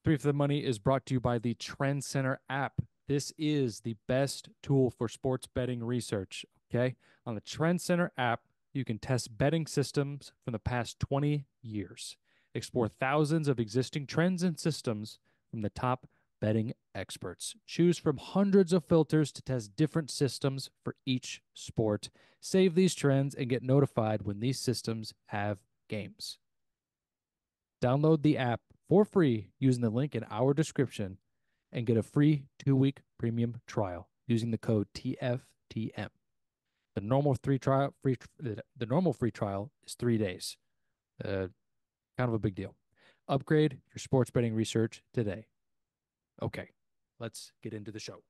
Three for the Money is brought to you by the Trend Center app. This is the best tool for sports betting research. Okay. On the Trend Center app, you can test betting systems from the past 20 years, explore thousands of existing trends and systems from the top betting experts. Choose from hundreds of filters to test different systems for each sport. Save these trends and get notified when these systems have games. Download the app for free using the link in our description and get a free 2-week premium trial using the code TFTM. The normal free trial is 3 days. Kind of a big deal. Upgrade your sports betting research today. Okay, let's get into the show.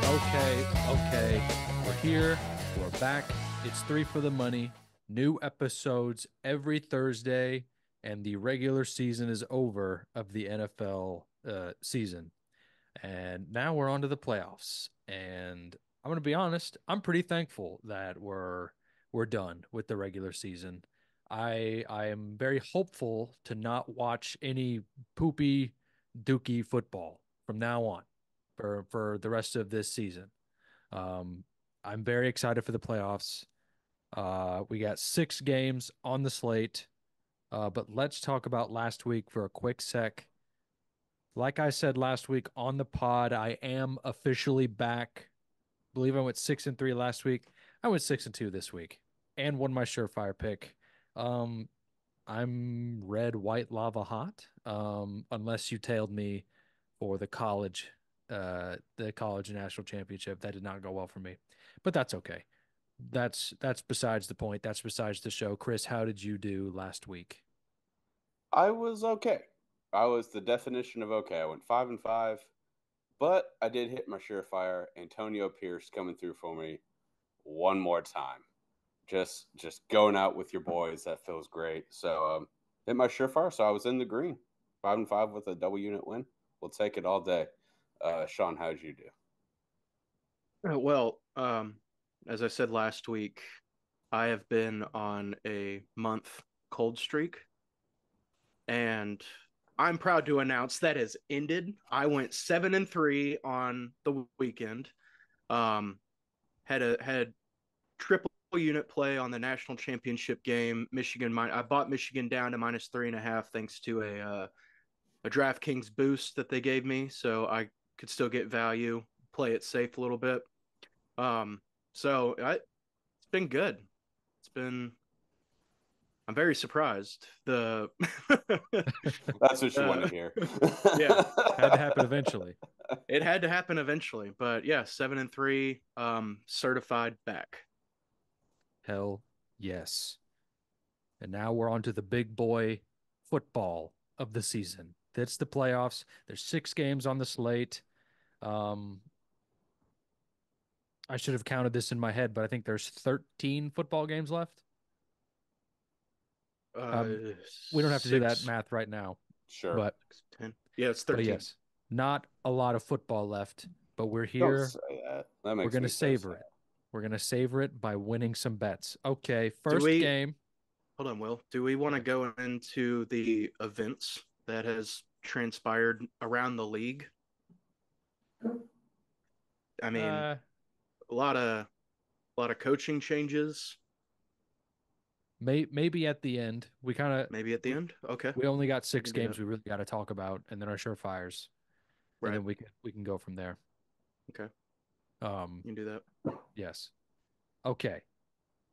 Okay. We're here. We're back. It's Three for the Money. New episodes every Thursday, and the regular season is over of the NFL season. And now we're on to the playoffs. And I'm going to be honest, I'm pretty thankful that we're done with the regular season. I am very hopeful to not watch any poopy dookie football from now on for the rest of this season. Um, I'm very excited for the playoffs. We got 6 games on the slate. But let's talk about last week for a quick sec. Like I said last week on the pod, I am officially back. I believe I went 6-3 last week. I went 6-2 this week and won my Surefire pick. Um, I'm red, white, lava hot. Unless you tailed me for the college national championship. That did not go well for me, but that's okay. That's besides the point. That's besides the show. Chris, how did you do last week? I was okay. I was the definition of okay. I went 5-5, but I did hit my surefire. Antonio Pierce coming through for me one more time. Just going out with your boys. That feels great. So hit my surefire. So I was in the green. 5-5 with a double unit win. We'll take it all day. Sean, how'd you do? Well, as I said last week, I have been on a month cold streak, and I'm proud to announce that has ended. I went 7-3 on the weekend. Um, had triple unit play on the national championship game. I bought Michigan down to -3.5 thanks to a DraftKings boost that they gave me, so I could still get value, play it safe a little bit. Um, it's been good. It's been I'm very surprised. The That's what you want to uh, hear. yeah, Had to happen eventually. it had to happen eventually, but yeah, 7-3, certified back. Hell yes. And now we're on to the big boy football of the season. That's the playoffs. There's 6 games on the slate. Um, I should have counted this in my head, but I think there's 13 football games left. Um, we don't have to do that Six, math right now, Sure. but 10. Yeah, it's but 13. yes, not a lot of football left, but we're Don't here. say that. That We're makes gonna me so savor sad. it. We're gonna savor it by winning some bets. Okay, Do first we game. hold on, Will? Do we want to Yes. go into the events that has transpired around the league? I mean, Uh, a lot of coaching changes. maybe at the end. We kind of Maybe at the we end. Okay, we only got we six can do games that. we really got to talk about, and then our surefires, and Right. then we can go from there. Okay, Um, you can do that. yes. Okay.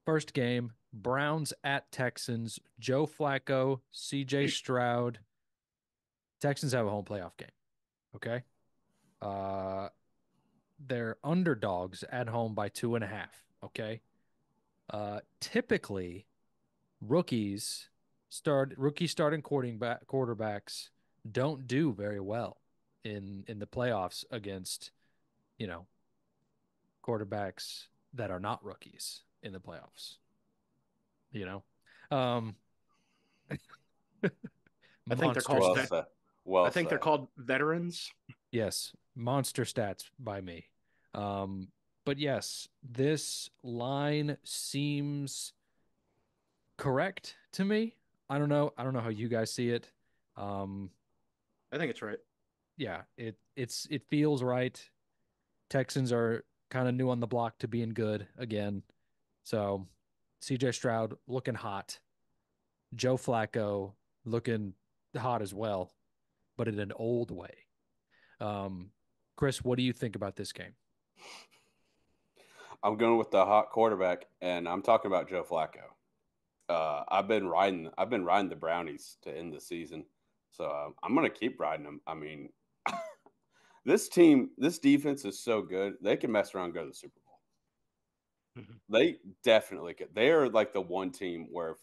First game, Browns at Texans. Joe Flacco, CJ Stroud. Texans have a home playoff game. Okay. Uh, they're underdogs at home by 2.5. Okay. Typically, rookie starting quarterbacks don't do very well in the playoffs against, you know, quarterbacks that are not rookies in the playoffs, you know. Um I think they're called Well monsters. vet. said. Well I think they're said. called veterans. Yes, monster stats by me. Um, but yes, this line seems correct to me. I don't know. I don't know how you guys see it. Um, I think it's right. yeah, it feels right. Texans are kind of new on the block to being good again. So CJ Stroud looking hot. Joe Flacco looking hot as well, but in an old way. Um, Chris, what do you think about this game? I'm going with the hot quarterback, and I'm talking about Joe Flacco. I've been riding the Brownies to end the season, so I'm going to keep riding them. I mean, this defense is so good; they can mess around and go to the Super Bowl. Mhm. They definitely could. They are like the one team where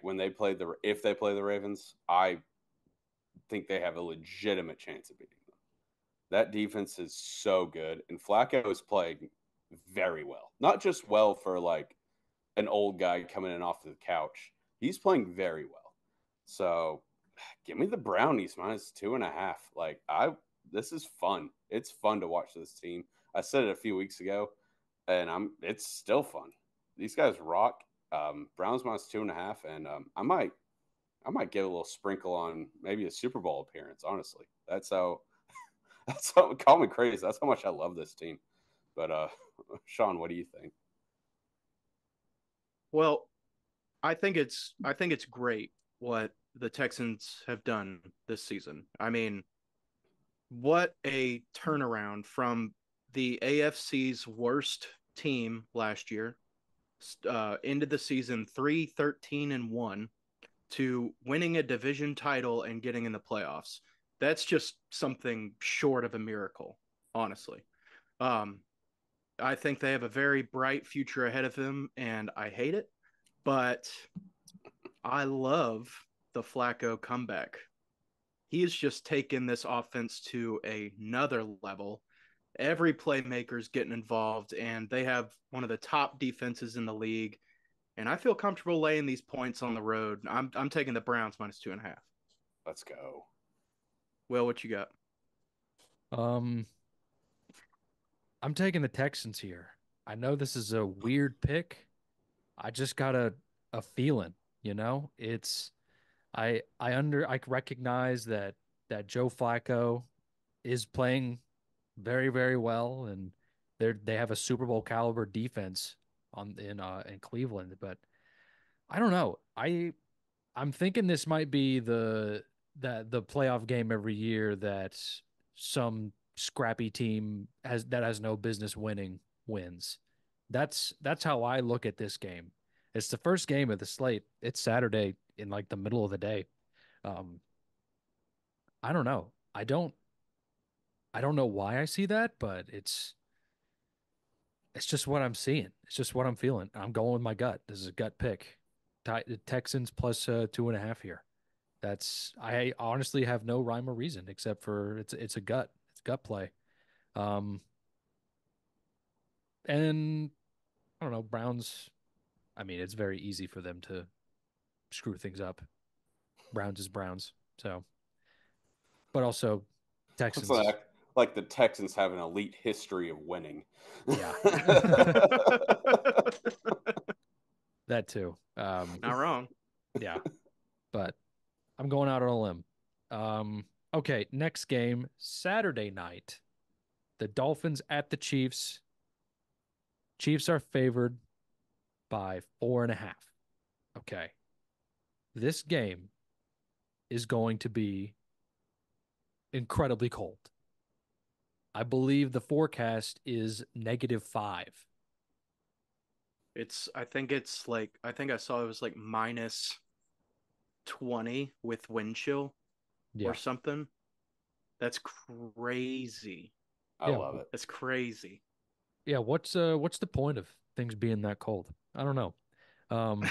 when they play if they play the Ravens, I think they have a legitimate chance of beating them. That defense is so good, and Flacco is playing very well. Not just well for like an old guy coming in off the couch. He's playing very well. So give me the Brownies -2.5. This is fun. It's fun to watch this team. I said it a few weeks ago, and it's still fun. These guys rock. Browns -2.5, and I might give a little sprinkle on maybe a Super Bowl appearance. Honestly, that's how call me crazy. That's how much I love this team. But Sean, what do you think? Well, I think it's great what the Texans have done this season. I mean, what a turnaround from the AFC's worst team last year, ended the season 3-13-1 to winning a division title and getting in the playoffs. That's just something short of a miracle, honestly. Um, I think they have a very bright future ahead of them, and I hate it, but I love the Flacco comeback. He has just taken this offense to another level. Every playmaker's getting involved, and they have one of the top defenses in the league. And I feel comfortable laying these points on the road. I'm taking the Browns -2.5. Let's go. Will, what you got? Um, I'm taking the Texans here. I know this is a weird pick. I just got a feeling, you know? It's I recognize that Joe Flacco is playing very, very well, and they have a Super Bowl caliber defense in Cleveland, but I don't know. I'm thinking this might be the playoff game every year that some scrappy team has no business winning wins. That's how I look at this game. It's the first game of the slate. It's Saturday in like the middle of the day. Um, I don't know. I don't know why I see that, but it's just what I'm seeing. It's just what I'm feeling. I'm going with my gut. This is a gut pick. Texans plus 2.5 here. I honestly have no rhyme or reason except for it's a gut. It's gut play. Um, and I don't know, Browns, I mean, it's very easy for them to screw things up. Browns is Browns. So, but also It's Texans, like the Texans have an elite history of winning. yeah. That too. Not wrong. Yeah, but I'm going out on a limb. Okay, next game, Saturday night. The Dolphins at the Chiefs. Chiefs are favored by 4.5. Okay. This game is going to be incredibly cold. I believe the forecast is -5. I think I saw it was like -20 with wind chill or Yeah. something. That's crazy. I Yeah. love it. That's crazy. Yeah. What's the point of things being that cold? I don't know. Um,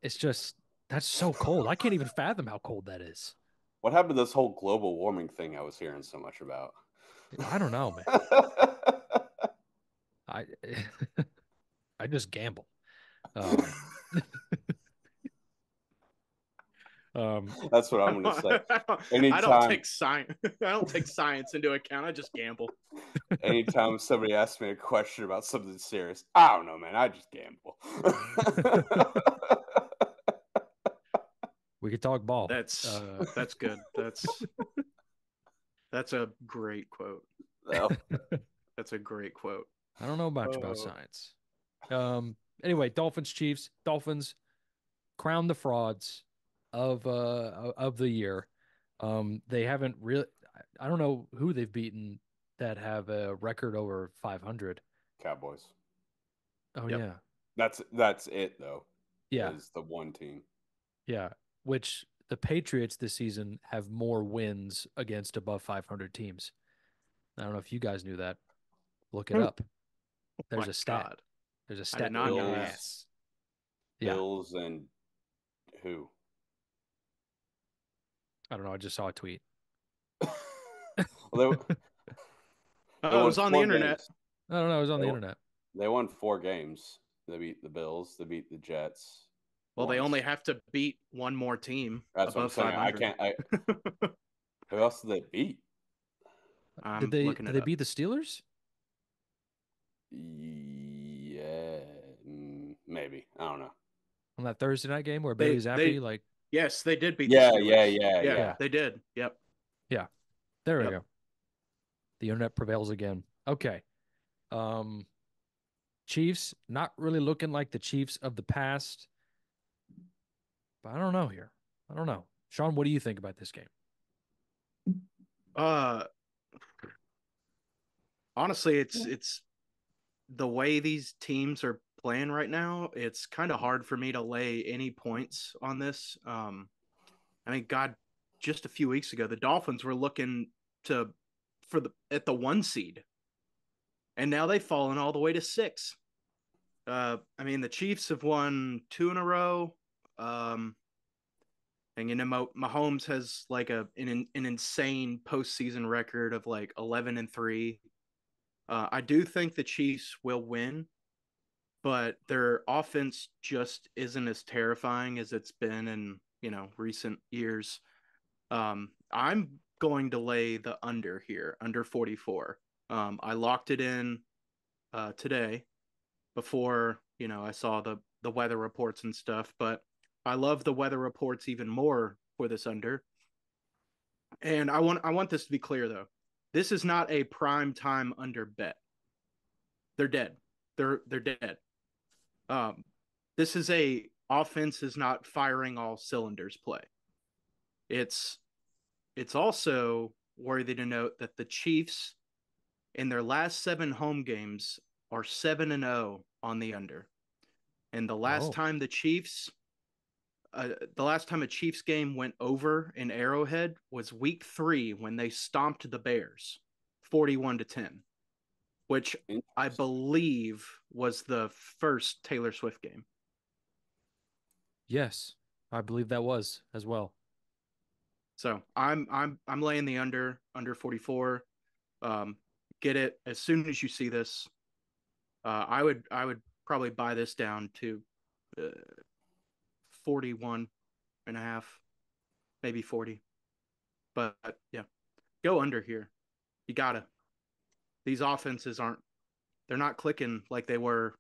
it's just that's so cold. I can't even fathom how cold that is. What happened to this whole global warming thing I was hearing so much about? I don't know, man. I I just gamble. Um, That's what I'm going to say. I don't Anytime, take science. I don't take science into account. I just gamble. anytime somebody asks me a question about something serious, I don't know, man. I just gamble. We could talk ball. That's good. That's a great quote. Well, That's a great quote. I don't know much about science. Anyway, Dolphins Chiefs. Dolphins crown the frauds of the year. They haven't really. I don't know who they've beaten that have a record over 500. Cowboys. Oh Yep. yeah, That's it though. yeah, Is the one team. yeah. Which the Patriots this season have more wins against above 500 teams. I don't know if you guys knew that. Look it up. There's My a stat. God. There's a I stat did not for know your that. ass. Yeah, Bills and who? I don't know. I just saw a tweet. Well, they It won was on the 4 internet. games. I don't know. It was on They, the won- internet. they won 4 games. They beat the Bills. They beat the Jets. Well, they once. only have to beat one more team That's what I'm above saying. 500. Who else did they beat? I'm Did looking it they up. beat the Steelers Yeah, maybe. I don't know. on that Thursday night game where Bailey Zappi like Yes, they did beat the Yeah, Steelers. yeah. They did. Yep. yeah. There we Yep. go. The internet prevails again. Okay. Chiefs not really looking like the Chiefs of the past, but I don't know here. I don't know. Sean, what do you think about this game? Uh, honestly, it's the way these teams are playing right now. It's kind of hard for me to lay any points on this. I mean, God, just a few weeks ago, the Dolphins were looking to at the 1 seed, and now they've fallen all the way to 6. I mean, the Chiefs have won 2 in a row. And Mahomes has like an insane postseason record of like 11-3. I do think the Chiefs will win, but their offense just isn't as terrifying as it's been in recent years. I'm going to lay the under here, under 44. I locked it in today before I saw the weather reports and stuff, but I love the weather reports even more for this under. And I want this to be clear though. This is not a prime time under bet. They're dead. They're dead. Um, this is a offense is not firing all cylinders play. It's also worthy to note that the Chiefs in their last 7 home games are 7-0 on the under. And the last time the last time a Chiefs game went over in Arrowhead was week 3 when they stomped the Bears 41-10, which I believe was the first Taylor Swift game. Yes, I believe that was as well. So I'm laying the under 44. Get it as soon as you see this. I would probably buy this down to 41 and a half, maybe 40. But yeah, go under here. You gotta. These offenses they're not clicking like they were,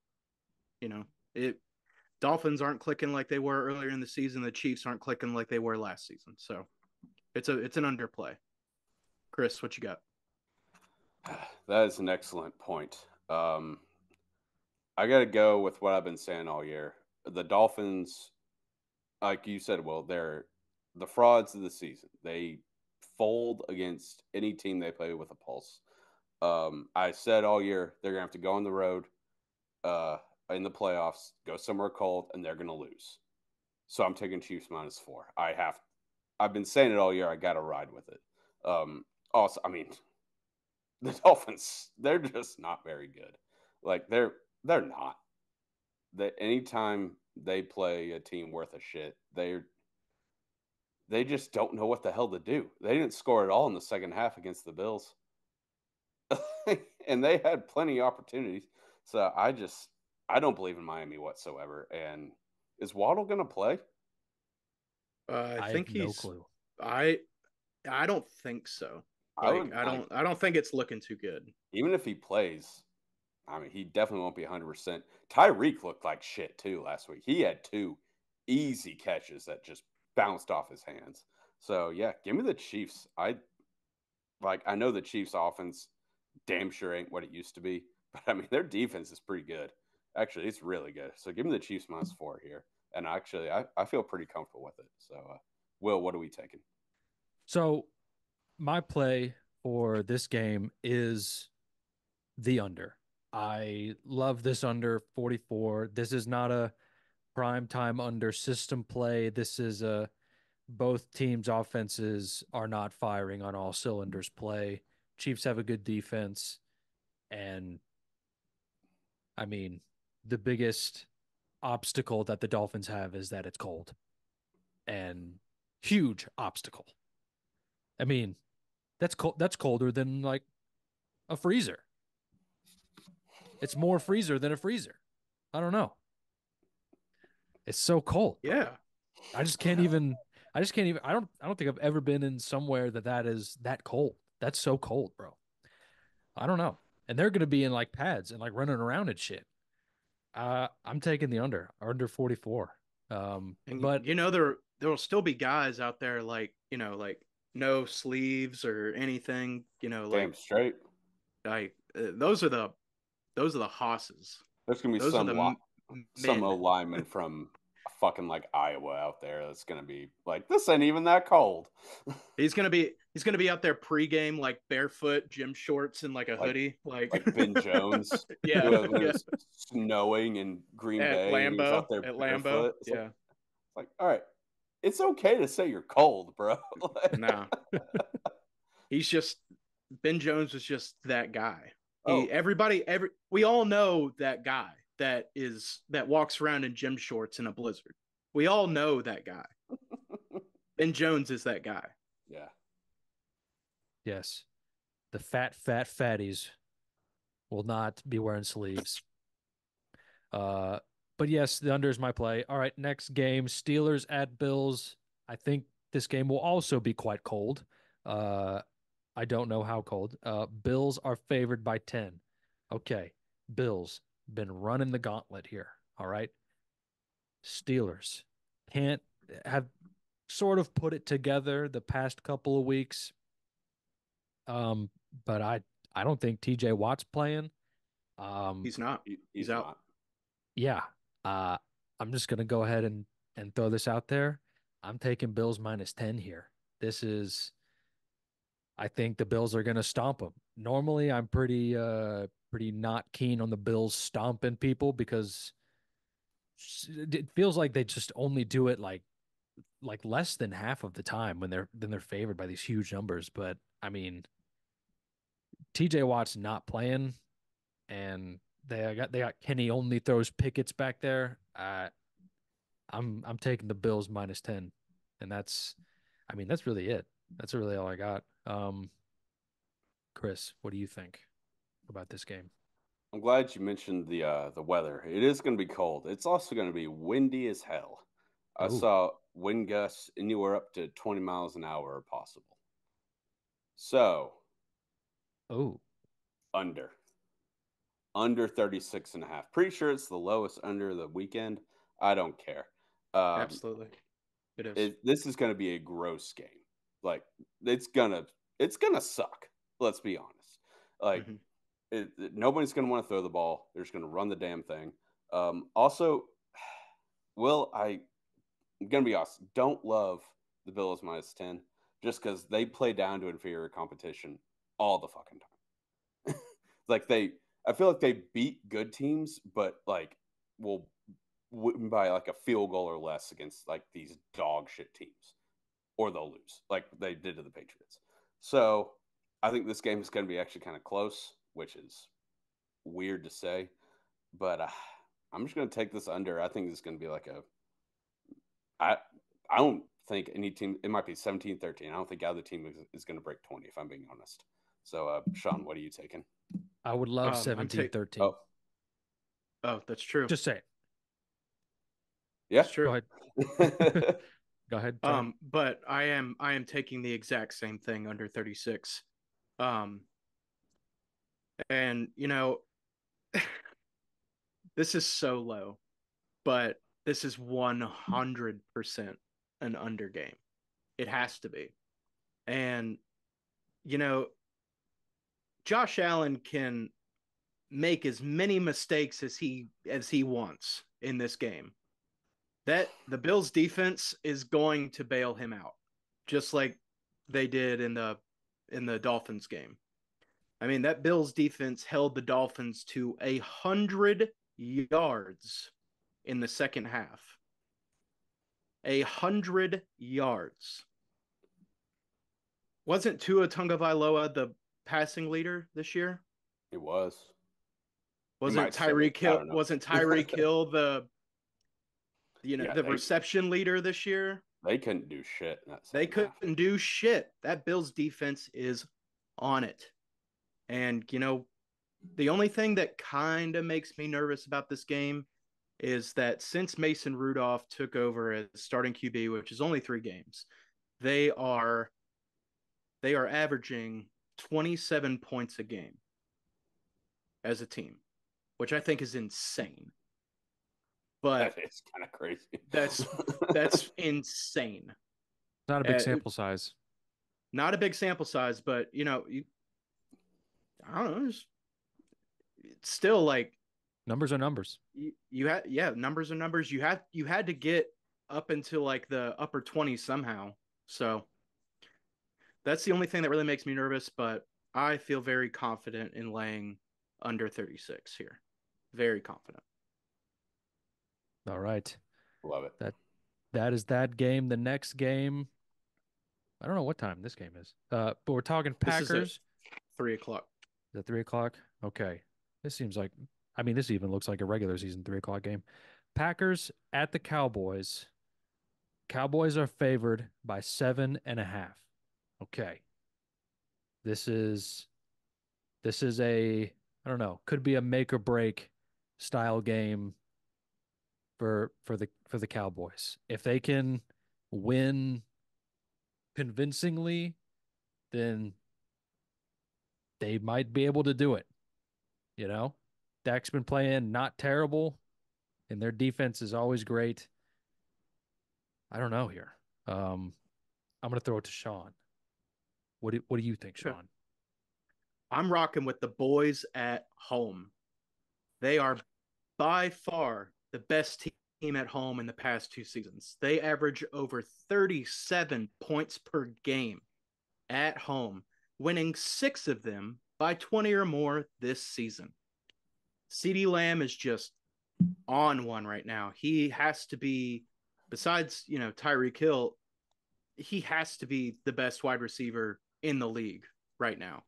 Dolphins aren't clicking like they were earlier in the season. The Chiefs aren't clicking like they were last season. So it's an underplay. Chris, what you got? That is an excellent point. I got to go with what I've been saying all year. The Dolphins, like you said, well, they're the frauds of the season. They fold against any team they play with a pulse. I said all year they're gonna have to go on the road in the playoffs, go somewhere cold, and they're gonna lose. So I'm taking Chiefs -4. I've been saying it all year. I got to ride with it. Also, I mean, the Dolphins, they're just not very good. Like they're not. That anytime they play a team worth a shit, they just don't know what the hell to do. They didn't score at all in the second half against the Bills. And they had plenty of opportunities. So I don't believe in Miami whatsoever. And is Waddle going to play? I I have think no he's clue. I I don't think so. I Like would like I don't think it's looking too good. even if he plays. I mean, he definitely won't be 100%. Tyreek looked like shit too last week. He had two easy catches that just bounced off his hands. So yeah, give me the Chiefs. I know the Chiefs offense damn sure ain't what it used to be, but I mean their defense is pretty good. Actually, it's really good. So give me the Chiefs -4 here. And actually, I feel pretty comfortable with it. So, Will, what are we taking? So my play for this game is the under. I love this under 44. This is not a prime time under system play. This is a both teams' offenses are not firing on all cylinders play. Chiefs have a good defense. And I mean, the biggest obstacle that the Dolphins have is that it's cold and huge obstacle. I mean, that's cold. That's colder than like a freezer. It's more freezer than a freezer. I don't know. It's so cold, bro. Yeah. I just can't even. I just can't even. I don't think I've ever been in somewhere that is that cold. That's so cold, bro. I don't know. And they're gonna be in like pads and like running around and shit. I'm taking the under 44. And But there will still be guys out there like, like no sleeves or anything, Damn straight. those are the hosses. There's gonna be Those are the some men. O lineman from fucking like Iowa out there that's gonna be like, this ain't even that cold. He's gonna be out there pregame like barefoot, gym shorts, and like a like hoodie. Like like Ben Jones, yeah, when it yeah. was snowing in Green At Bay and he was out Lambeau. there At Lambeau. barefoot. Yeah. All right, it's okay to say you're cold, bro. Nah. He's just Ben Jones was just that guy. Oh, We all know that guy that walks around in gym shorts in a blizzard. We all know that guy. Ben Jones is that guy. yeah. yes, the fat fatties will not be wearing sleeves. Uh, but yes, the under is my play. All right, next game, Steelers at Bills. I think this game will also be quite cold. Uh, I don't know how cold. Bills are favored by 10. Okay, Bills been running the gauntlet here. All right, Steelers can't have sort of put it together the past couple of weeks. Um, but I don't think TJ Watt's playing. Um, He's not. He's He's out. not. yeah. Uh, I'm just gonna go ahead and throw this out there. I'm taking Bills -10 here. This is I think the Bills are gonna stomp them. Normally I'm pretty not keen on the Bills stomping people because it feels like they just only do it like less than half of the time when they're favored by these huge numbers. But I mean, TJ Watt's not playing and they got Kenny only throws Pickett's back there. I'm taking the Bills -10, and I mean, that's really it. That's really all I got. Chris, what do you think about this game? I'm glad you mentioned the weather. It is going to be cold. It's also going to be windy as hell. I Oh, saw wind gusts anywhere up to 20 miles an hour are possible. So, oh, under. Under 36 and a half. Pretty sure it's the lowest under the weekend. I don't care. Um, Absolutely. It is. this is going to be a gross game. Like it's gonna suck. Let's be honest. Like Mm-hmm. nobody's gonna want to throw the ball. They're just gonna run the damn thing. Also, Will, I'm gonna be honest. Don't love the Bills -10 just because they play down to inferior competition all the fucking time. like I feel like they beat good teams, but like will win by like a field goal or less against like these dog shit teams, or they'll lose like they did to the Patriots. So I think this game is going to be actually kind of close, which is weird to say, but I'm just going to take this under. I think it's going to be like I I don't think any team. It might be 17-13. I don't think either team is going to break 20. If I'm being honest. So Sean, what are you taking? I would love I'm 17-13. Oh, Oh, that's true. Just say it. yeah. It's Go true. ahead. Go ahead, John. But I am taking the exact same thing under 36. Um, and this is so low, but this is 100% an under game. It has to be. And you know, Josh Allen can make as many mistakes as he wants in this game. That the Bills defense is going to bail him out, just like they did in the Dolphins game. I mean, that Bills defense held the Dolphins to 100 yards in the second half. 100 yards. Wasn't Tua Tagovailoa the passing leader this year? It was. You Wasn't might say it. Tyreek I Hill? don't know. Wasn't Tyreek Hill the Yeah, the reception leader this year? they couldn't do shit in that They second half. couldn't do shit. That Bills defense is on it. And the only thing that kind of makes me nervous about this game is that since Mason Rudolph took over as starting QB, which is only 3 games, they are averaging 27 points a game as a team, which I think is insane. But That is kind of crazy. that's insane. Not a big sample size. Not a big sample size, but I don't know. It's still like Numbers are numbers. you had, yeah, numbers are numbers. You had to get up into like the upper 20s somehow. So that's the only thing that really makes me nervous. But I feel very confident in laying under 36 here. Very confident. All right. Love it. That is that game. The next game, I don't know what time this game is. But we're talking This is at Packers. 3 o'clock. Is it 3 o'clock? Okay. This seems like, I mean, this even looks like a regular season 3 o'clock game. Packers at the Cowboys. Cowboys are favored by 7.5. Okay. This is a, I don't know, could be a make or break style game for the Cowboys. If they can win convincingly, then they might be able to do it. You know, Dak's been playing not terrible, and their defense is always great. I don't know here. I'm gonna throw it to Sean. What do you think, Okay. Sean? I'm rocking with the boys at home. They are by far the best team at home in the past 2 seasons. They average over 37 points per game at home, winning 6 of them by 20 or more this season. CeeDee Lamb is just on one right now. He has to be, besides, Tyreek Hill, he has to be the best wide receiver in the league right now.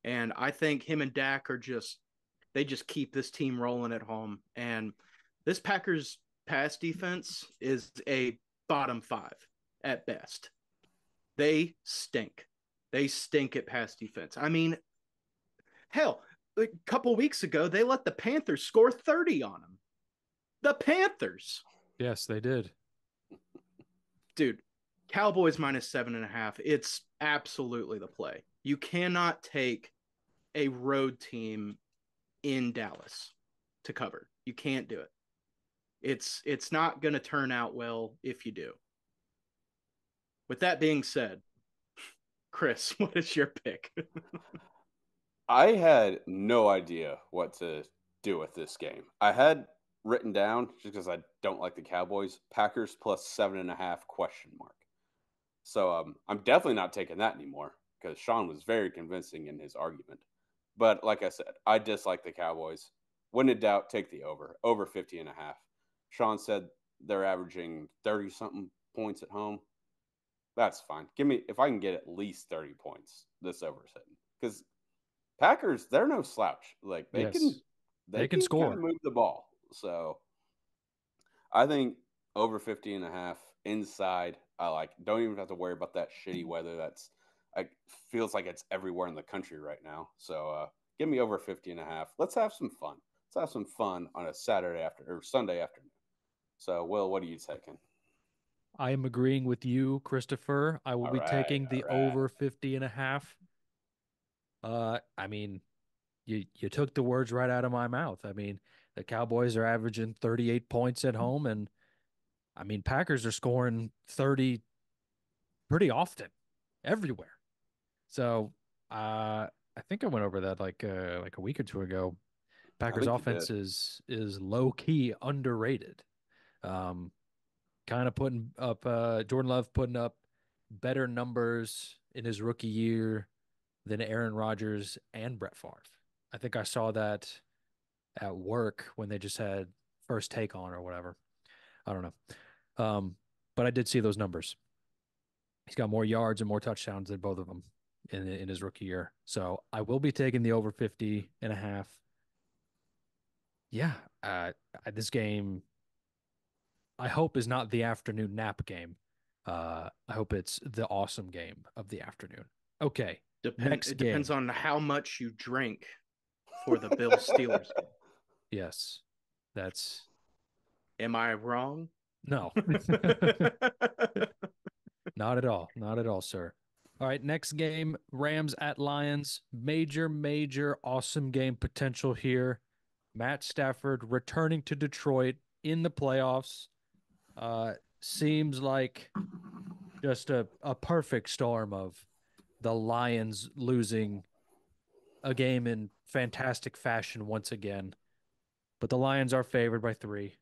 And I think him and Dak they just keep this team rolling at home. And this Packers pass defense is a bottom 5 at best. They stink. They stink at pass defense. I mean, hell, a couple weeks ago, they let the Panthers score 30 on them. The Panthers. Yes, they did. Dude, Cowboys minus 7.5. It's absolutely the play. You cannot take a road team in Dallas to cover. You can't do it. It's not going to turn out well if you do. With that being said, Chris, what is your pick? I had no idea what to do with this game. I had written down, just because I don't like the Cowboys, Packers plus 7.5 question mark. So I'm definitely not taking that anymore because Sean was very convincing in his argument. But like I said, I dislike the Cowboys. When in doubt, take the over 50.5. Sean said they're averaging 30 something points at home. That's fine. Give me, if I can get at least 30 points, this over is hitting. Because Packers, they're no slouch. Like they Yes. can score. kind of move the ball. So I think over 50.5 inside. I like. Don't even have to worry about that shitty weather. That's like feels like it's everywhere in the country right now. So give me over 50.5. Let's have some fun. Let's have some fun on a Saturday after or Sunday afternoon. So Will, what are you taking? I am agreeing with you, Christopher. I will All be right, taking all the right. over 50 and a half. I mean, you took the words right out of my mouth. I mean, the Cowboys are averaging 38 points at home, and I mean, Packers are scoring 30 pretty often everywhere. So, I think I went over that like a week or two ago. I Packers think you offense did. is low key underrated. Um, kind of putting up Jordan Love putting up better numbers in his rookie year than Aaron Rodgers and Brett Favre. I think I saw that at work when they just had first take on or whatever. I don't know. But I did see those numbers. He's got more yards and more touchdowns than both of them in his rookie year. So I will be taking the over 50 and a half. Yeah, this game I hope is not the afternoon nap game. I hope it's the awesome game of the afternoon. Okay, next It depends game. on how much you drink for the Bills Steelers game. Yes, that's Am I wrong? no, not at all. Not at all, sir. All right, next game, Rams at Lions. Major, awesome game potential here. Matt Stafford returning to Detroit in the playoffs. Seems like just a perfect storm of the Lions losing a game in fantastic fashion once again. But the Lions are favored by 3.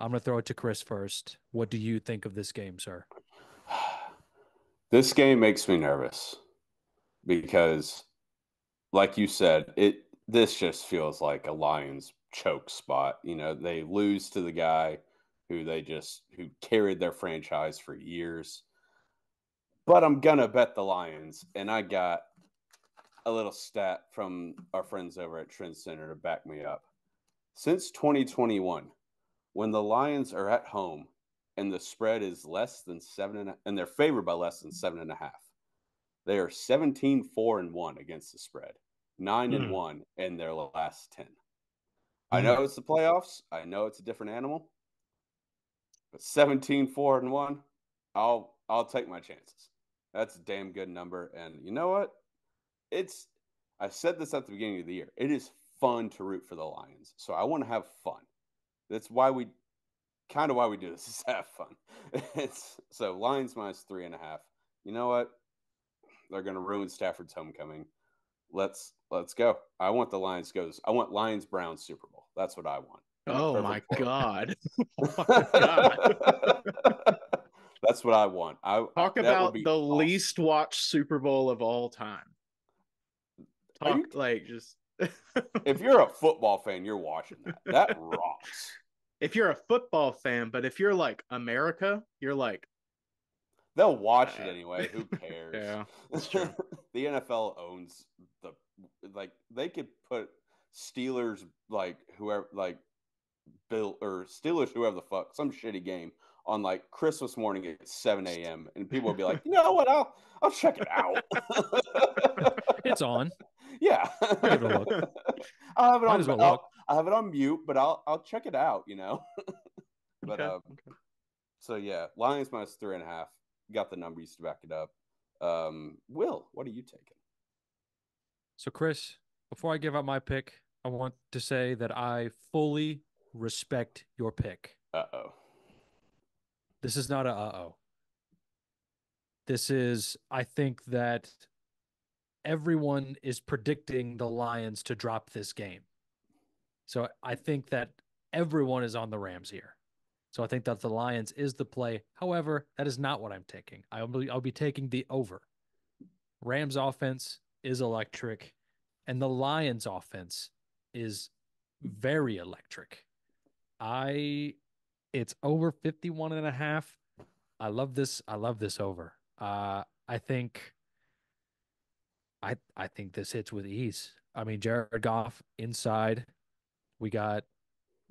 I'm going to throw it to Chris first. What do you think of this game, sir? This game makes me nervous because, like you said, this just feels like a Lions choke spot. You know, they lose to the guy who carried their franchise for years. But I'm gonna bet the Lions, and I got a little stat from our friends over at Trend Center to back me up. Since 2021, when the Lions are at home and the spread is less than and they're favored by less than 7.5, they are 17-4-1 against the spread, 9-1 in their last 10. I Mm. know it's the playoffs. I know it's a different animal, but 17-4-1, I'll take my chances. That's a damn good number. And you know what? It's I said this at the beginning of the year. It is fun to root for the Lions. So I want to have fun. That's why we do this is have fun. So Lions minus 3.5. You know what? They're gonna ruin Stafford's homecoming. Let's go. I want the Lions goes. I want Lions Browns Super Bowl. That's what I want in a Oh my perfect world. God. Oh my God. That's what I want. Talk That would about be the awesome. least watched Super Bowl of all time. Are you? Talk like just If you're a football fan, you're watching that. That rocks. if you're a football fan, but if you're like America, you're like, They'll watch it anyway. Who cares? yeah, that's true. The NFL owns the they could put Steelers whoever Bill or Steelers whoever the fuck some shitty game on like Christmas morning at 7 a.m. and people will be like, you know what? I'll check it out. It's on. Yeah, I'll give it a look. I'll have it Might on. as well look. I'll have it on mute, but I'll check it out. You know. But Okay. so yeah, Lions minus 3.5. Got the numbers to back it up. Will, what are you taking? So, Chris, before I give out my pick, I want to say that I fully respect your pick. Uh-oh. This is not a uh-oh. This is, I think that everyone is predicting the Lions to drop this game. So I think that everyone is on the Rams here. So I think that the Lions is the play. However, that is not what I'm taking. I'll be taking the over. Rams offense is electric, and the Lions offense is very electric. I It's over 51 and a half. I love this. I love this over. I think I think this hits with ease. I mean, Jared Goff inside. We got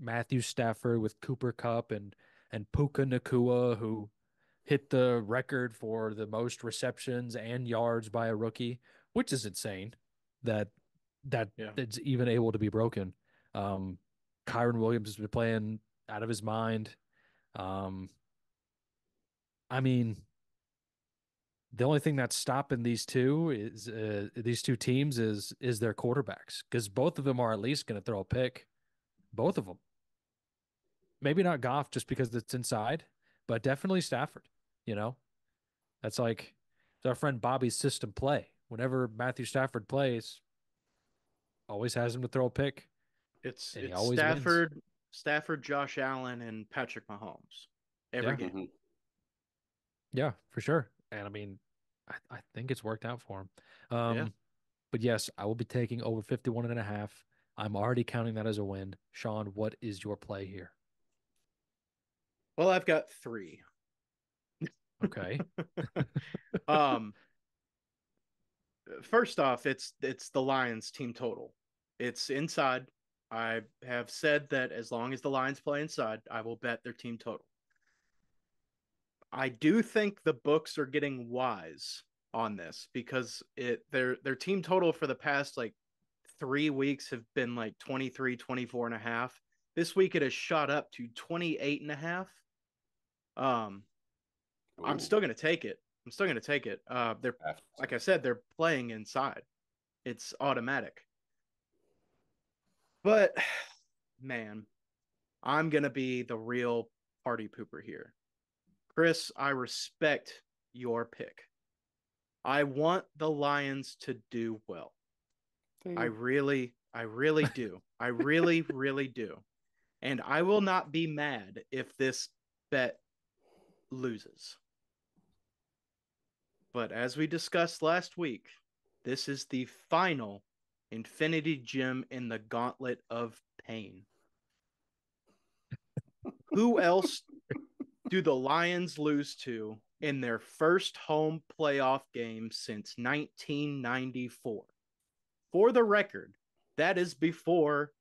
Matthew Stafford with Cooper Cup and Puka Nakua, who hit the record for the most receptions and yards by a rookie, which is insane that that Yeah. it's even able to be broken. Um, Kyron Williams has been playing out of his mind. Um, I mean, the only thing that's stopping these two teams is their quarterbacks because both of them are at least going to throw a pick. Both of them. Maybe not Goff just because it's inside, but definitely Stafford. You know, that's like it's our friend Bobby's system play. Whenever Matthew Stafford plays, always has him to throw a pick, It's and he it's always wins. Stafford, Josh Allen, and Patrick Mahomes every Yeah, game. Hmm. yeah, for sure. And I mean, I think it's worked out for him. Yeah. But yes, I will be taking over 51 and a half. I'm already counting that as a win. Sean, what is your play here? Well, I've got three. Okay. um, First off, it's the Lions team total. It's inside. I have said that as long as the Lions play inside, I will bet their team total. I do think the books are getting wise on this because their team total for the past like 3 weeks have been like 23, 24 and a half. This week it has shot up to 28 and a half. Um, I'm Ooh, still gonna take it. I'm still gonna take it. They're have to. like I said, they're playing inside. It's automatic. But man, I'm gonna be the real party pooper here. Chris, I respect your pick. I want the Lions to do well. Ding. I really do. I really, really do. And I will not be mad if this bet loses. But as we discussed last week, this is the final Infinity Gem in the Gauntlet of Pain. Who else do the Lions lose to in their first home playoff game since 1994? For the record, that is before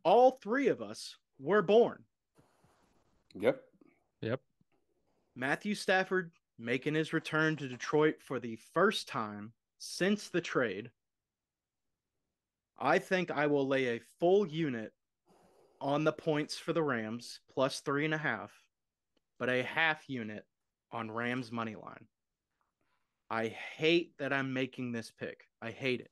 all three of us were born. Yep. Yep. Matthew Stafford making his return to Detroit for the first time since the trade. I think I will lay a full unit on the points for the Rams plus 3.5, but a half unit on Rams money line. I hate that I'm making this pick. I hate it.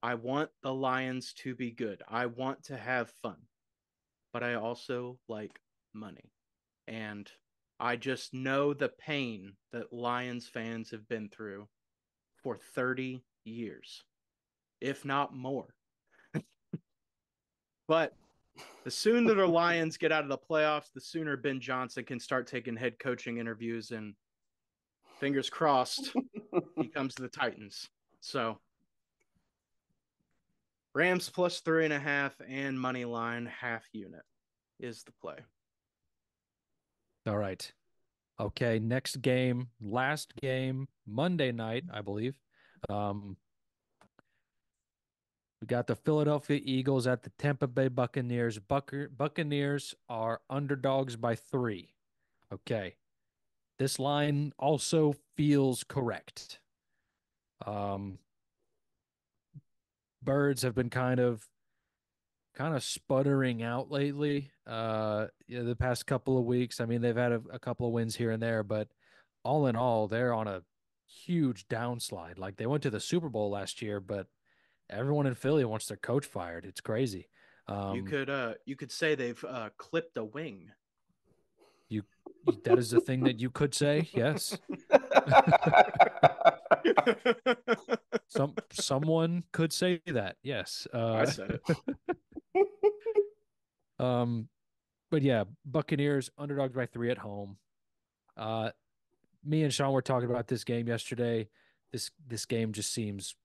I want the Lions to be good. I want to have fun, but I also like money. And I just know the pain that Lions fans have been through for 30 years, if not more. But the sooner the Lions get out of the playoffs, the sooner Ben Johnson can start taking head coaching interviews, and fingers crossed he comes to the Titans. So Rams plus 3.5 and money line half unit is the play. All right. Okay. Next game, last game, Monday night, I believe. Um, we got the Philadelphia Eagles at the Tampa Bay Buccaneers. Buccaneers are underdogs by 3. Okay. This line also feels correct. Um, Birds have been kind of sputtering out lately. Yeah, the past couple of weeks. I mean, they've had a couple of wins here and there, but all in all, they're on a huge downslide. Like they went to the Super Bowl last year, but everyone in Philly wants their coach fired. It's crazy. Um, You could say they've clipped a wing. you that is the thing that you could say. Yes. Someone could say that. Yes. I said it. Um, but yeah, Buccaneers underdogs by 3 at home. Uh, Me and Sean were talking about this game yesterday. This game just seems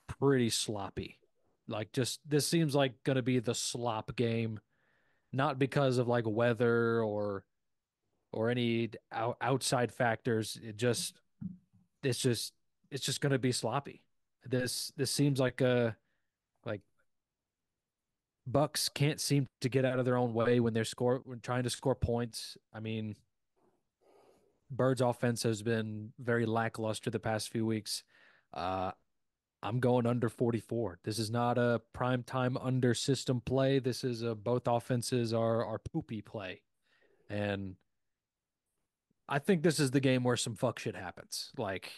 pretty sloppy. Like just this seems like going to be the slop game, not because of like weather or any outside factors. It's just it's just going to be sloppy. This seems like a like Bucks can't seem to get out of their own way when trying to score points. I mean, Bird's offense has been very lackluster the past few weeks. Uh, I'm going under 44. This is not a prime time under system play. This is a both offenses are poopy play. And I think this is the game where some fuck shit happens. Like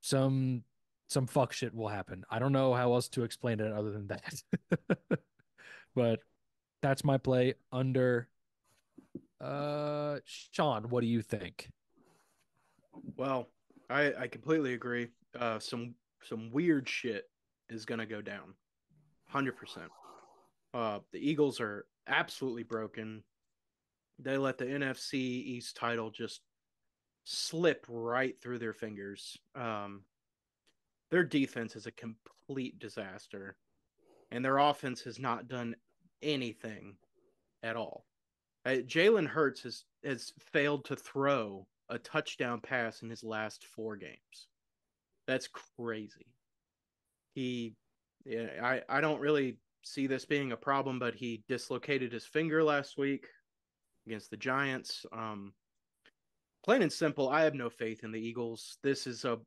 some some fuck shit will happen. I don't know how else to explain it other than that. But that's my play under Sean, what do you think? Well, I completely agree. Some weird shit is gonna go down. 100%. The Eagles are absolutely broken. They let the NFC East title just slip right through their fingers. Their defense is a complete disaster, and their offense has not done anything at all. Jalen Hurts has failed to throw a touchdown pass in his last 4 games. That's crazy. I don't really see this being a problem, but he dislocated his finger last week against the Giants. Plain and simple, I have no faith in the Eagles. This is a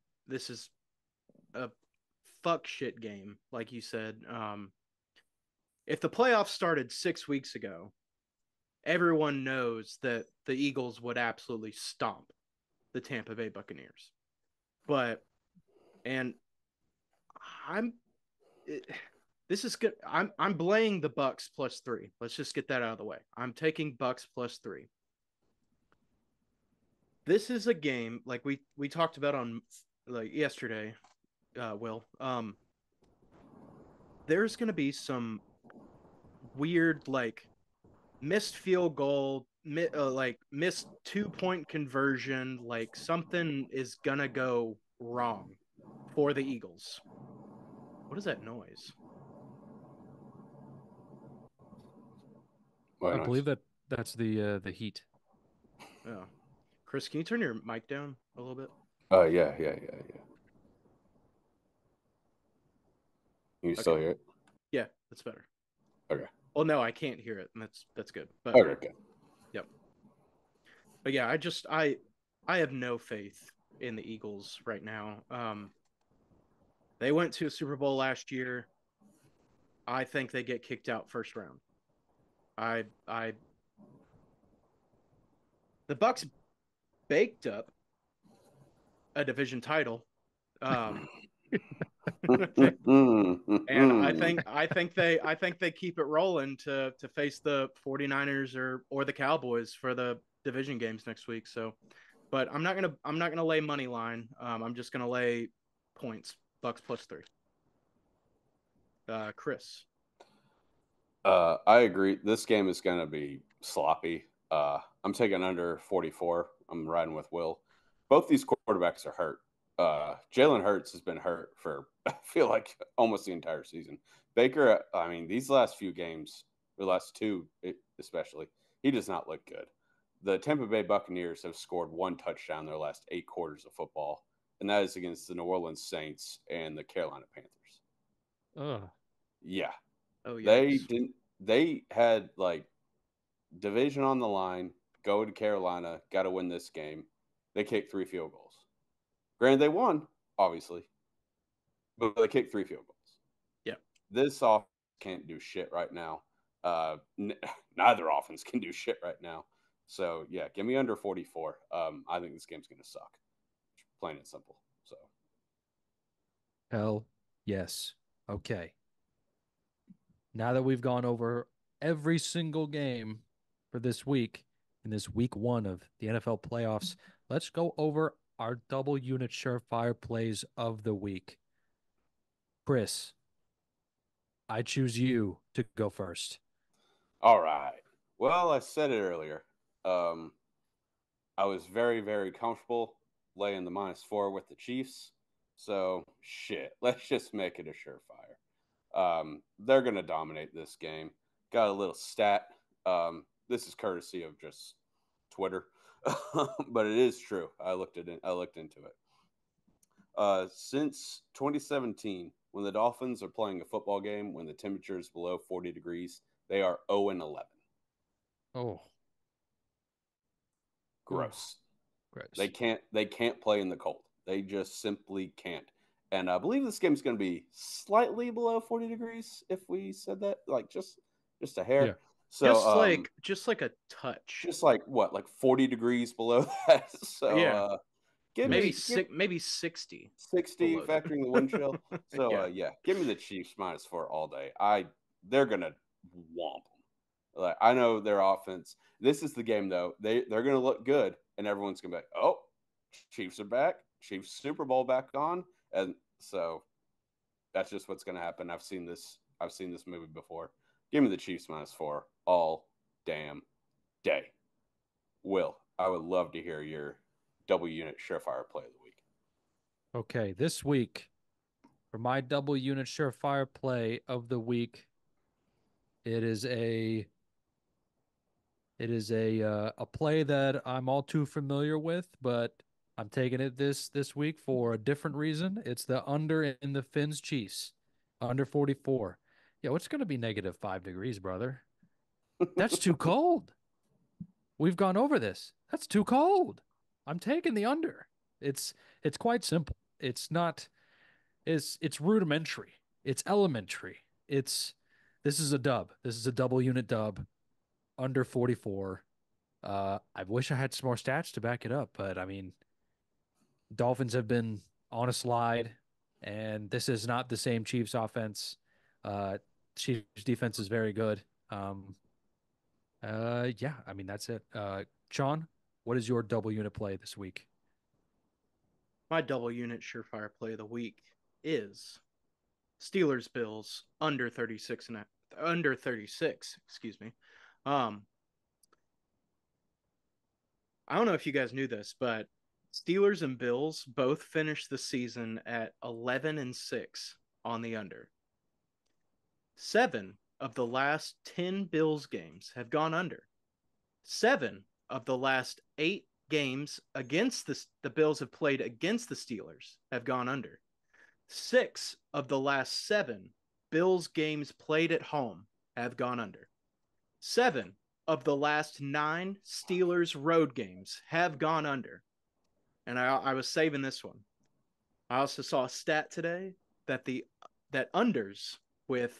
fuck shit game, like you said. If the playoffs started 6 weeks ago, everyone knows that the Eagles would absolutely stomp the Tampa Bay Buccaneers. But and I'm it, this is good. I'm blaming the Bucks +3. Let's just get that out of the way. I'm taking Bucks +3. This is a game like we talked about on like yesterday, Will. There's gonna be some weird like missed field goal, like missed 2 point conversion. Like something is gonna go wrong for the Eagles. What is that noise? I What nice. believe that's the heat. Oh, Chris, can you turn your mic down a little bit? Yeah. You still Okay, hear it? yeah, that's better. Okay. Well, no, I can't hear it, and that's good. But Okay. Okay. yep. But yeah, I have no faith in the Eagles right now. They went to a Super Bowl last year. I think they get kicked out first round. I the Bucks baked up a division title. Um and I think they keep it rolling to face the 49ers or the Cowboys for the division games next week. So, but I'm not gonna lay money line. I'm just gonna lay points. Bucks +3. Chris. I agree. This game is going to be sloppy. I'm taking under 44. I'm riding with Will. Both these quarterbacks are hurt. Jalen Hurts has been hurt for, I feel like, almost the entire season. Baker, I mean, these last few games, the last two especially, he does not look good. The Tampa Bay Buccaneers have scored 1 touchdown in their last 8 quarters of football, and that is against the New Orleans Saints and the Carolina Panthers. Oh, Yeah, Oh they yikes. didn't. They had like division on the line. Go to Carolina. Got to win this game. They kicked 3 field goals. Granted, they won, obviously, but they kicked 3 field goals. Yeah. This offense can't do shit right now. Neither offense can do shit right now. So yeah, give me under 44. I think this game's gonna suck. Plain and simple. So hell yes. Okay. Now that we've gone over every single game for this week in this week 1 of the NFL playoffs, let's go over our double unit surefire plays of the week. Chris, I choose you to go first. all right. Well, I said it earlier. Um, I was very, very comfortable laying the -4 with the Chiefs. So, shit, let's just make it a surefire. They're going to dominate this game. Got a little stat. This is courtesy of just Twitter, but it is true. I looked into it. Since 2017, when the Dolphins are playing a football game when the temperature is below 40 degrees, they are 0-11. Oh, ooh, Gross. gross. They can't play in the cold. They just simply can't. And I believe this game's going to be slightly below 40 degrees if we said that, like just a hair. Yeah. So just like a touch. just like what, like 40 degrees below that. So Yeah, give Yes. me give maybe 60 60 below factoring the wind chill. that. So Yeah. yeah, give me the Chiefs -4 all day. They're gonna womp them. Like I know their offense. This is the game though. They're gonna look good, and everyone's gonna be like, oh, Chiefs are back. Chiefs Super Bowl back on, and so that's just what's gonna happen. I've seen this. I've seen this movie before. Give me the Chiefs -4 all damn day. Will, I would love to hear your double unit Surefire play of the week. Okay, this week for my double unit surefire play of the week, it is a a play that I'm all too familiar with, but I'm taking it this week for a different reason. It's the under in the Finns Chiefs, under 44. Yeah, what's going to be -5 degrees, brother? That's too cold. We've gone over this. That's too cold. I'm taking the under. It's it's quite simple. It's not it's rudimentary. It's elementary. It's This is a dub. This is a double unit dub under 44. I wish I had some more stats to back it up, but I mean, Dolphins have been on a slide, and this is not the same Chiefs offense. Uh, Chiefs defense is very good. Yeah, I mean that's it. Sean, what is your double unit play this week? My double unit surefire play of the week is Steelers Bills under 36 and under 36, excuse me. Um I don't know if you guys knew this, but Steelers and Bills both finished the season at 11 and 6 on the under. 7 of the last 10 Bills games have gone under. 7 of the last 8 games against the Bills have played against the Steelers have gone under. 6 of the last 7 Bills games played at home have gone under. 7 of the last 9 Steelers road games have gone under. And I was saving this one. I also saw a stat today that that unders with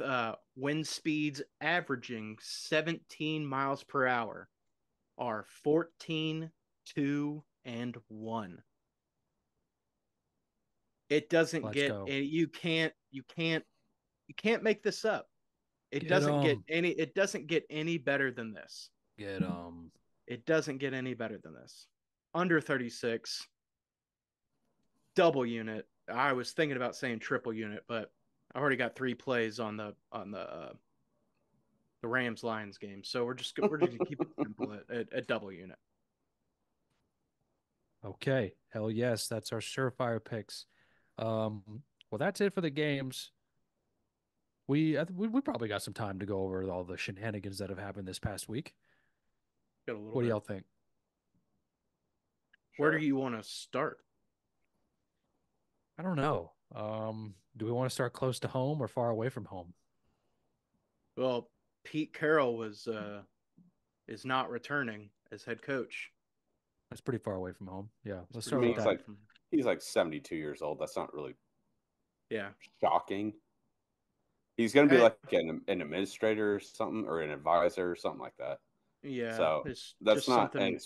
wind speeds averaging 17 miles per hour are 14, 2, and 1. It doesn't Let's get go. you can't make this up. It Get doesn't get 'em. any better than this. Get 'em. It doesn't get any better than this. Under 36, double unit. I was thinking about saying triple unit, but I already got 3 plays on the Rams Lions game, so we're just gonna keep it simple at double unit. Okay. Hell yes, that's our surefire picks. Well, that's it for the games. We probably got some time to go over all the shenanigans that have happened this past week. Got a little What do bit. y'all think? Where do Sure. you want to start? I don't know. Do we want to start close to home or far away from home? Well, Pete Carroll is not returning as head coach. That's pretty far away from home. Yeah, It's let's I pretty start mean, with far he's that. away like from. he's like 72 years old. That's not really Yeah. shocking. He's going to be I, like an administrator or something, or an advisor or something like that. yeah, So it's that's just not something,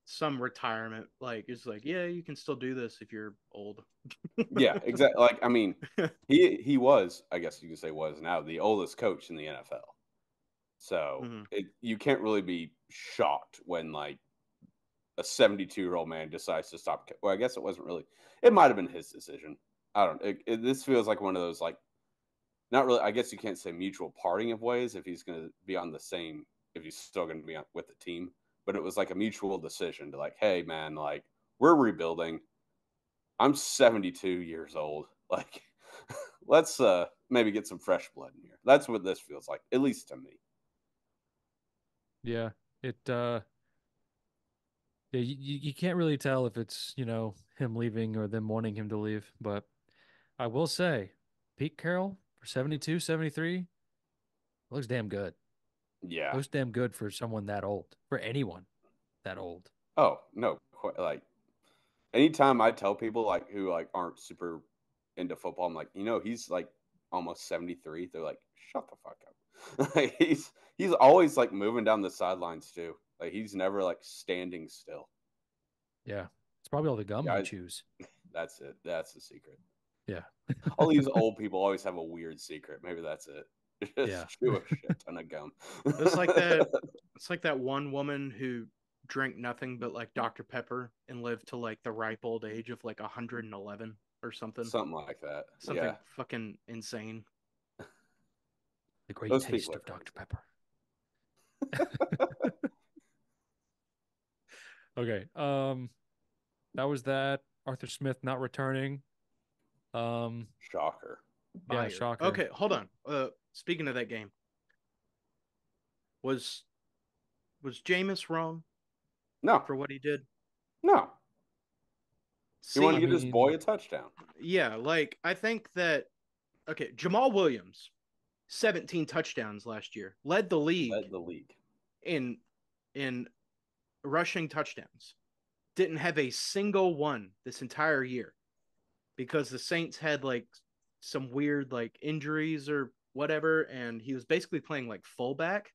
some retirement. Like it's like, yeah, you can still do this if you're old. yeah, exactly. Like I mean, he was, I guess you could say, was now the oldest coach in the NFL. So Mhm. you can't really be shocked when like a 72-year-old man decides to stop. Well, I guess it wasn't really. It might have been his decision. I don't. This feels like one of those like not really. I guess you can't say mutual parting of ways if he's going to be on the same. If he's still going to be with the team, but it was like a mutual decision to like, hey man, like we're rebuilding. I'm 72 years old. Like, let's maybe get some fresh blood in here. That's what this feels like, at least to me. Yeah, it yeah, you can't really tell if it's, him leaving or them wanting him to leave, but I will say Pete Carroll for 72, 73 looks damn good. Yeah. Looks damn good for someone that old, for anyone that old. Oh no. Like anytime I tell people like who like aren't super into football, I'm like, he's like almost 73. They're like, shut the fuck up. Like, he's always like moving down the sidelines too. Like he's never like standing still. Yeah. It's probably all the gum Yeah, he chews. that's it. That's the secret. Yeah. All these old people always have a weird secret. Maybe that's it. Yeah. Just chew a shit ton of gum. It's like that. It's like that one woman who drank nothing but like Dr. Pepper and lived to like the ripe old age of like 111 or something. Something like that. Something Yeah. fucking insane. The great Those taste people of are Dr. crazy. Pepper. Okay. That was that. Arthur Smith not returning. Shocker. Yeah, Fired. shocker. Okay, hold on. Speaking of that game, was Jameis wrong No. for what he did? No. He wanted See, to get his boy a touchdown. yeah, like I think that okay, Jamal Williams, 17 touchdowns last year, led the league in rushing touchdowns. Didn't have a single one this entire year because the Saints had like some weird like injuries or whatever, and he was basically playing like fullback,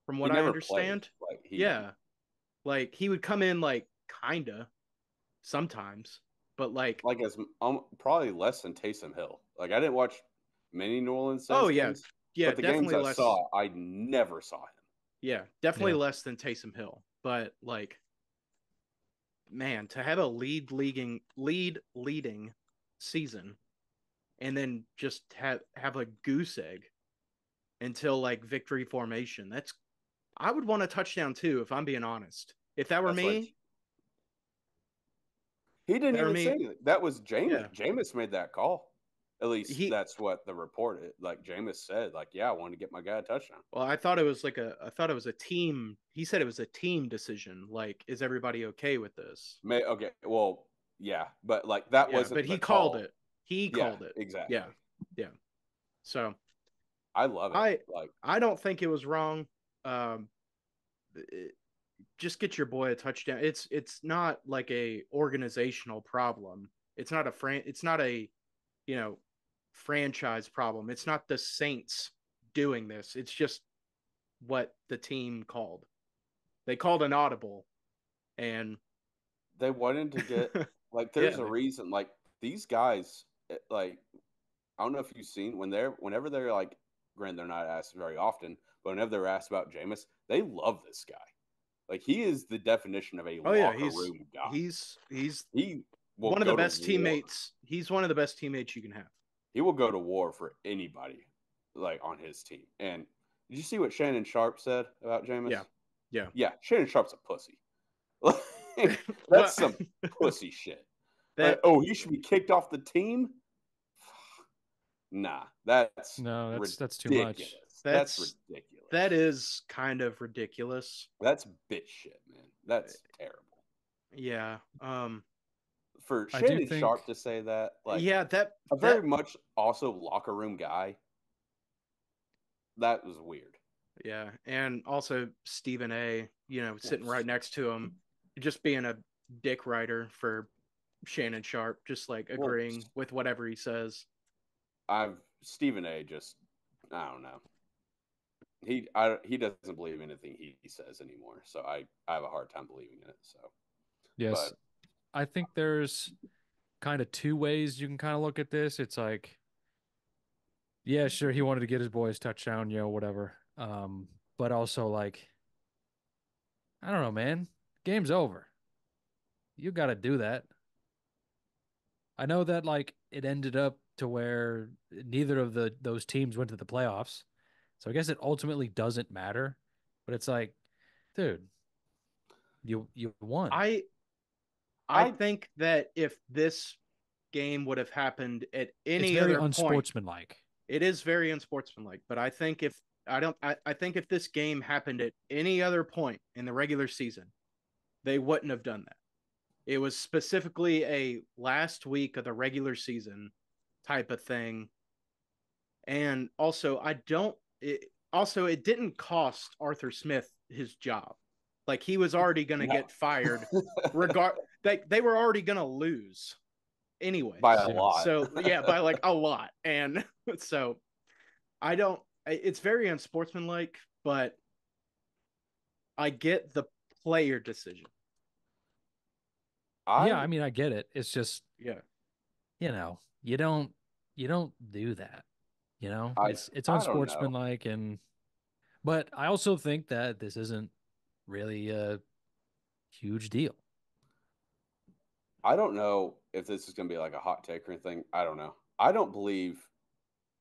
from what He I never understand. played. Like Yeah, like he would come in like kinda sometimes, but like as probably less than Taysom Hill. Like I didn't watch many New Orleans oh Saints yeah, games, yeah, but the games definitely I less. saw, I never saw him. Yeah, definitely Yeah. less than Taysom Hill, but like man, to have a leading season and then just have a goose egg until like victory formation. That's I would want a touchdown too, if I'm being honest. If that were That's like me, he didn't that were even say me, anything. That was Jameis. yeah. Jameis made that call. At least He that's what the report is. Like Jameis said, like, yeah, I wanted to get my guy a touchdown. well, I thought it was like I thought it was a team. He said it was a team decision. Like, is everybody okay with this? Okay, well, yeah, but like that Yeah, wasn't but the he called call. it. He Yeah, called it. exactly. Yeah. Yeah. So I love it. I don't think it was wrong. Um, just get your boy a touchdown. It's not like a organizational problem. It's not it's not a, you know, franchise problem. It's not the Saints doing this. It's just what the team called. They called an audible and they wanted to get like yeah, there's a reason like these guys like I don't know if you've seen whenever they're like granted they're not asked very often, but whenever they're asked about Jameis, they love this guy. Like he is the definition of a oh yeah, locker room guy. he's He will one of the go to best war. teammates. He's one of the best teammates you can have. He will go to war for anybody like on his team. And did you see what Shannon Sharp said about Jameis? Yeah. Yeah. Yeah, Shannon Sharp's a pussy. That's Well, some pussy shit. that he should be kicked off the team? Nah, that's too much. That's ridiculous. That is kind of ridiculous. That's bitch shit, man. That's terrible. Yeah. For I do Shannon think- Sharp to say that, like, yeah, a very much also locker room guy. That was weird. yeah, and also Stephen A, you know, sitting right next to him, just being a dick writer for Shannon Sharp, just like agreeing with whatever he says. Stephen A. just I don't know. He doesn't believe anything he says anymore, so I have a hard time believing in it. So yes, but I think there's kind of two ways you can kind of look at this. It's like, yeah, sure, he wanted to get his boys touchdown, you know, whatever. But also like, I don't know, man. Game's over. You got to do that. I know that like it ended up to where neither of those teams went to the playoffs. So I guess it ultimately doesn't matter, but it's like, dude, you won. I think that if this game would have happened at any other point, unsportsmanlike. It is very unsportsmanlike, but I think if if this game happened at any other point in the regular season, they wouldn't have done that. It was specifically a last week of the regular season type of thing. And also, it didn't cost Arthur Smith his job. Like he was already going to get fired. They were already going to lose. anyways. By a Yeah. lot. So yeah, by like a lot. And so I don't. It's very unsportsmanlike, but I get the player decision. Yeah, I I mean, I get it. It's just, Yeah, you know, you don't do that. You know, I it's I don't know. unsportsmanlike, and but I also think that this isn't really a huge deal. I don't know if this is going to be like a hot take or anything. I don't know. I don't believe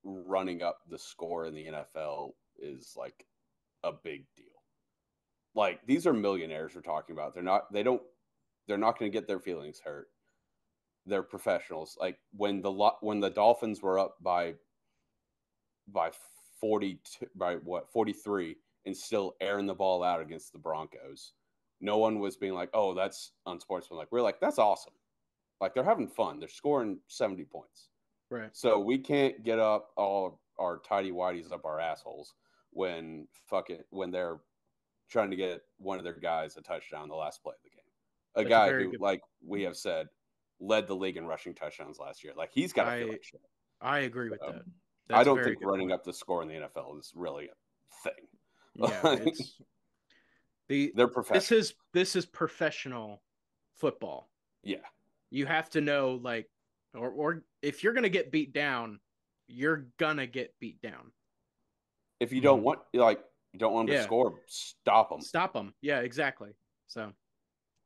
running up the score in the NFL is like a big deal. Like these are millionaires we're talking about. They're not going to get their feelings hurt. They're professionals. Like when the Dolphins were up by 42 by what 43 and still airing the ball out against the Broncos. No one was being like, "Oh, that's unsportsmanlike." We're like, "That's awesome." Like they're having fun. They're scoring 70 points. right. So we can't get up all our tidy whities up our assholes when they're trying to get one of their guys a touchdown the last play of the game. A That's a guy very who, good. like we have said, led the league in rushing touchdowns last year. Like he's got to feel I like shit. I agree with So, that. I That's a don't very think good running point. up the score in the NFL is really a Yeah, thing. it's the They're professional. this is professional football. Yeah. You have to know like or if you're gonna get beat down, you're gonna get beat down. If you don't Mhm. want you don't want them to Yeah, score, stop them. stop them. Yeah, exactly. So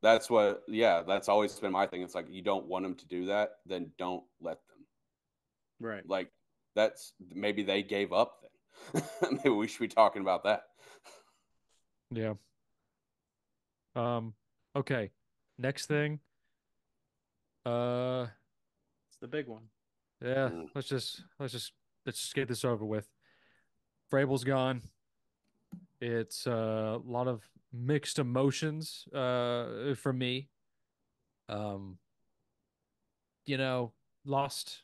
That's always been my thing. It's like you don't want them to do that, then don't let them. right. Like that's maybe they gave up then. Maybe we should be talking about that. Yeah. Um, okay. Next thing. Uh, It's the big one. yeah, Mm. let's just get this over with. Vrabel's gone. It's a lot of mixed emotions for me. Um, you know, lost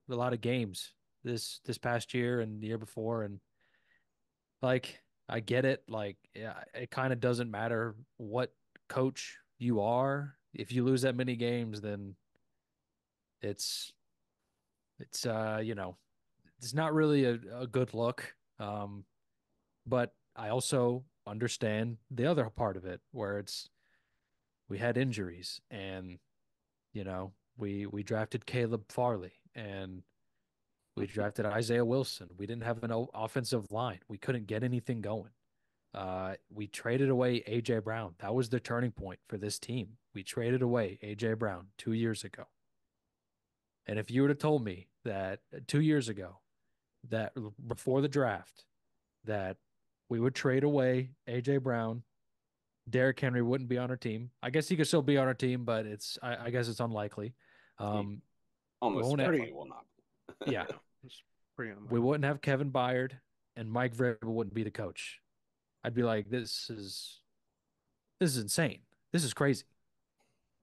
a lot of games this past year and the year before, and like I get it. Like, yeah, it kind of doesn't matter what coach you are. If you lose that many games, then it's it's it's not really a good look. But I also understand the other part of it where it's we had injuries and we drafted Caleb Farley and we drafted Isaiah Wilson. We didn't have an offensive line. We couldn't get anything going. We traded away AJ Brown. That was the turning point for this team. We traded away AJ Brown 2 years ago. And if you would have told me that 2 years ago, that before the draft, that we would trade away AJ Brown, Derrick Henry wouldn't be on our team. I guess he could still be on our team, but I guess it's unlikely. He Um, almost won't have, definitely Pretty will not. yeah, yeah. It's pretty we unlikely. wouldn't have Kevin Byard, and Mike Vrabel wouldn't be the coach. I'd be like, this is insane. This is crazy,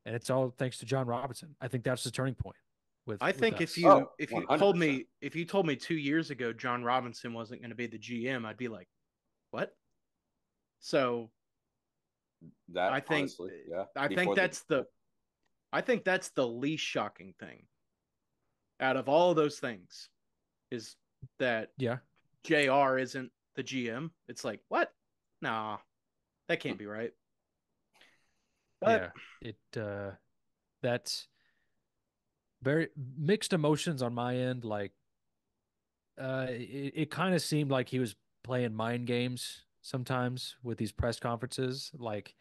and it's all thanks to John Robinson. I think that's the turning point with I with think us. Oh, if you told 100%. me 2 years ago John Robinson wasn't going to be the GM, I'd be like, what? So That I think honestly, yeah. I think Before the that's the I think that's the least shocking thing out of all of those things is that Yeah, JR isn't the GM. It's like, what? Nah, that can't be right. But yeah. It that's very mixed emotions on my end. Like, it kind of seemed like he was playing mind games sometimes with these press conferences. Like,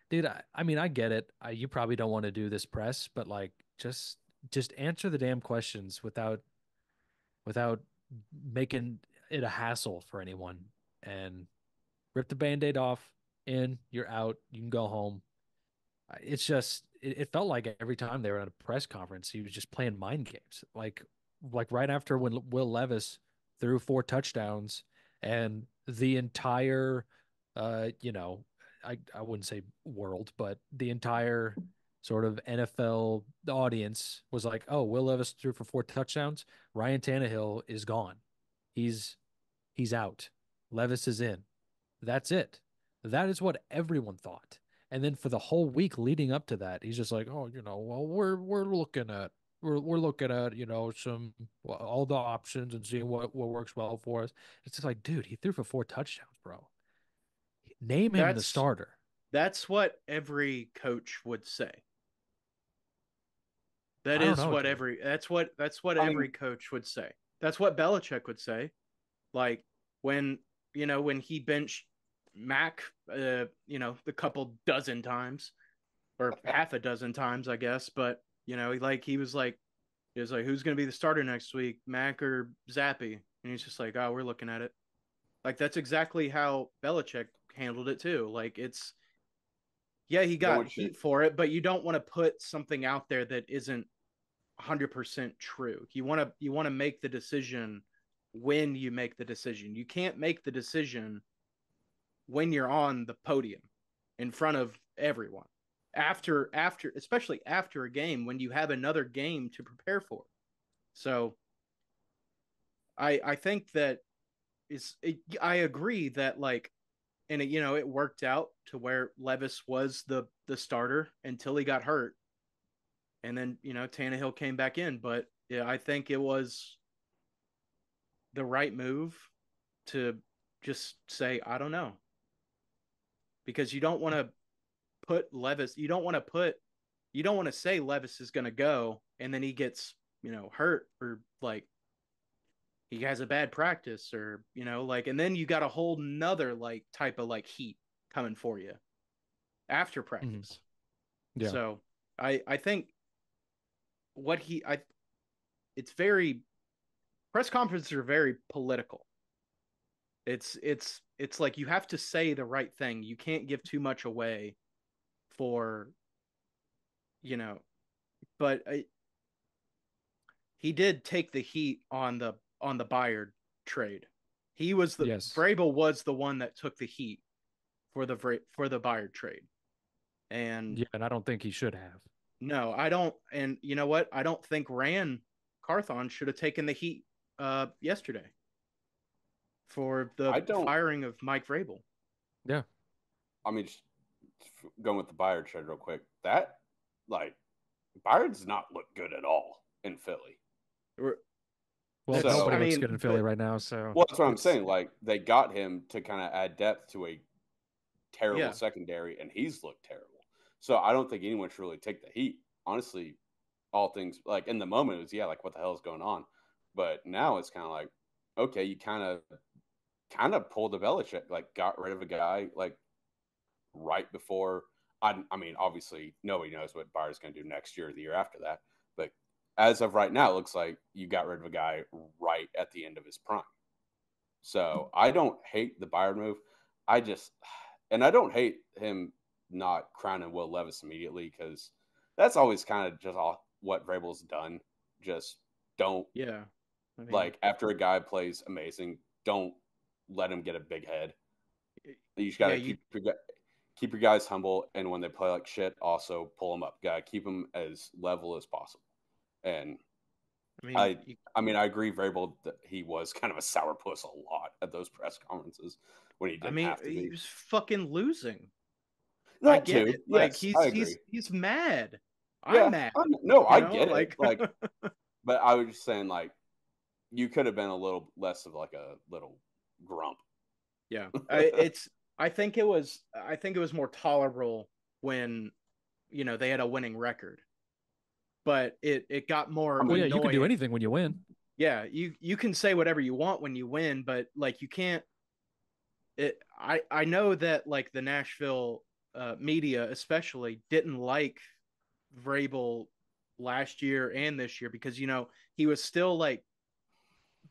dude, I mean, I get it. You probably don't want to do this press, but like, just answer the damn questions without making it a hassle for anyone and rip the band-aid off in, you're out, you can go home. It's just it felt like every time they were at a press conference, he was just playing mind games. Like right after when Will Levis threw 4 touchdowns and the entire you know, I wouldn't say world, but the entire sort of NFL audience was like, "Oh, Will Levis threw for 4 touchdowns. Ryan Tannehill is gone. He's he's out. Levis is in." That's it. That is what everyone thought. And then for the whole week leading up to that, he's just like, "Oh, well, we're looking at we're looking at, some all the options and seeing what works well for us. It's just like, dude, he threw for 4 touchdowns, bro. Name him the That's starter. that's what every coach would say. That I don't is know, what dude. that's what I every mean, coach would say. That's what Belichick would say. Like when when he benched Mac, the couple dozen times or half a dozen times, I guess. But he was like, who's going to be the starter next week, Mac or Zappy? And he's just like, oh, we're looking at it. Like that's exactly how Belichick handled it too. Like it's yeah, he you know got what you're heat for it, but you don't want to put something out there that isn't 100% true. You want to make the decision when you make the decision. You can't make the decision when you're on the podium in front of everyone. After especially after a game when you have another game to prepare for. So I think that I agree that like and it worked out to where Levis was the starter until he got hurt, and then Tannehill came back in. But yeah, I think it was the right move to just say I don't know, because you don't want to put Levis. You don't want to say Levis is going to go and then he gets hurt, or like he has a bad practice, or like, and then you got a whole nother like type of like heat coming for you after Mhm. practice. Yeah. So I think what he I it's very press conferences are very political. It's like you have to say the right thing. You can't give too much away for you know. But he did take the heat on the Bayard trade. He was the Yes. Vrabel was the one that took the heat for the Bayard trade. And Yeah, and I don't think he should have. no, I don't. And you know what? I don't think Ran Carthon should have taken the heat yesterday for the I don't. firing of Mike Vrabel. Yeah. I mean, just going with the Byard trade real quick. That like Byard's not looked good at all in Philly. Well, That's nobody I So, looks good mean, in Philly but right now, so well, that's what I'm it's saying. Like they got him to kind of add depth to a terrible yeah, secondary, and he's looked terrible. So I don't think anyone should really take the heat. Honestly, all things like in the moment it was like what the hell is going on, but now it's kind of like okay, you kind of pulled the Belichick, like got rid of a guy like right before. I mean, obviously nobody knows what Bayer's going to do next year or the year after that, but as of right now, it looks like you got rid of a guy right at the end of his prime. So I don't hate the Bayern move. I just, and I don't hate him not crowning Will Levis immediately because that's always kind of just all what Vrabel's done. Just don't yeah. I mean, like after a guy plays amazing, don't let him get a big head. You just got yeah, to you. keep your guys humble, and when they play like shit, also pull them up. Got to keep them as level as possible. And I mean, I I mean I agree Vrabel that he was kind of a sourpuss a lot at those press conferences when he I didn't mean, have to he be. was fucking losing. I That get too. it. Like Yes, I agree. he's mad. I'm Yeah, mad. no, I get it. Like Like, but I was just saying, like, you could have been a little less of like a little grump. yeah. I think it was more tolerable when they had a winning record, but it got I more well, yeah, mean, you can do annoying. anything when you win. Yeah, you can say whatever you want when you win, but like you can't. I know that like the Nashville media especially didn't like Vrabel last year and this year because he was still like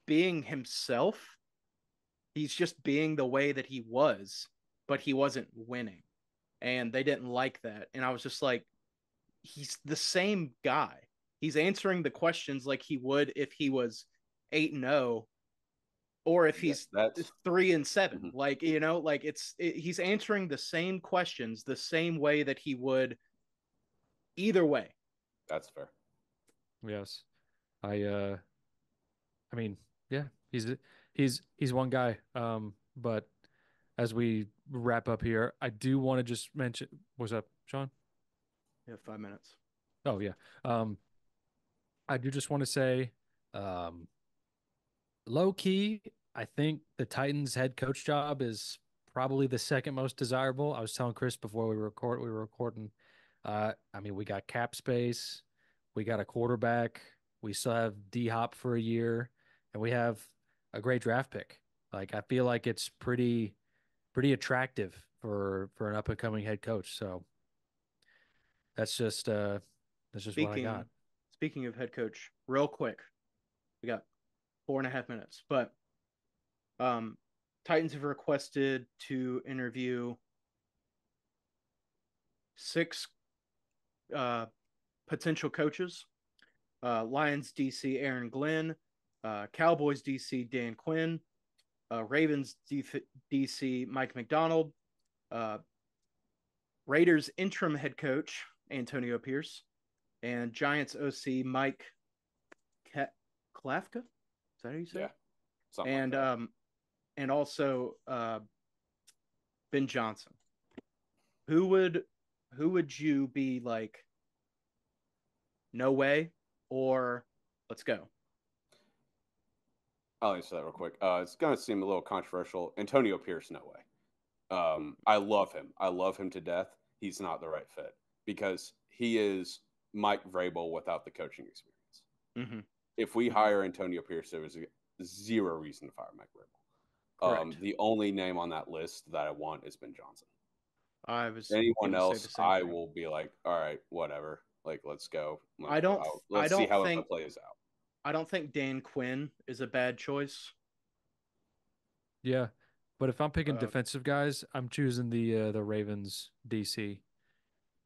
being himself. He's just being the way that he was, but he wasn't winning, and they didn't like that. And I was just like, he's the same guy. He's answering the questions like he would if he was 8-0, or if he's that's 3-7. mhm, Like like he's answering the same questions the same way that he would either way. that's fair. Yes. I I mean, yeah, he's one guy. But as we wrap up here, I do want to just mention what's up, Sean? Yeah, 5 minutes. Oh yeah. Um I do just want to say, um, low key, I think the Titans head coach job is probably the second most desirable. I was telling Chris before we were recording. I mean, we got cap space, we got a quarterback, we still have D Hop for a year, and we have a great draft pick. Like I feel like it's pretty attractive for an up and coming head coach. So that's just what I Speaking got. speaking of head coach, real quick, we got 4.5 minutes, but um, Titans have requested to interview 6 uh, potential coaches. Lions DC Aaron Glenn, Cowboys DC Dan Quinn, Ravens DC Mike McDonald, uh, Raiders interim head coach Antonio Pierce, and Giants OC Mike Klafka. Is that how you say Yeah, it? something like And that. and also Ben Johnson. Who would you be like? No way, or let's go. I'll answer that real quick. It's gonna seem a little controversial. Antonio Pierce, no way. I love him. I love him to death. He's not the right fit because he is Mike Vrabel without the coaching experience. Mm-hmm. If we Mm-hmm. hire Antonio Pierce, there was zero reason to fire Mike Vrabel. Correct. The only name on that list that I want is Ben Johnson. I was Anyone going to say the else, same I thing. will be like, all right, whatever. Like, let's go. I Let's see don't how it think plays out. I don't think Dan Quinn is a bad choice. Yeah. But if I'm picking Uh, defensive guys, I'm choosing the Ravens DC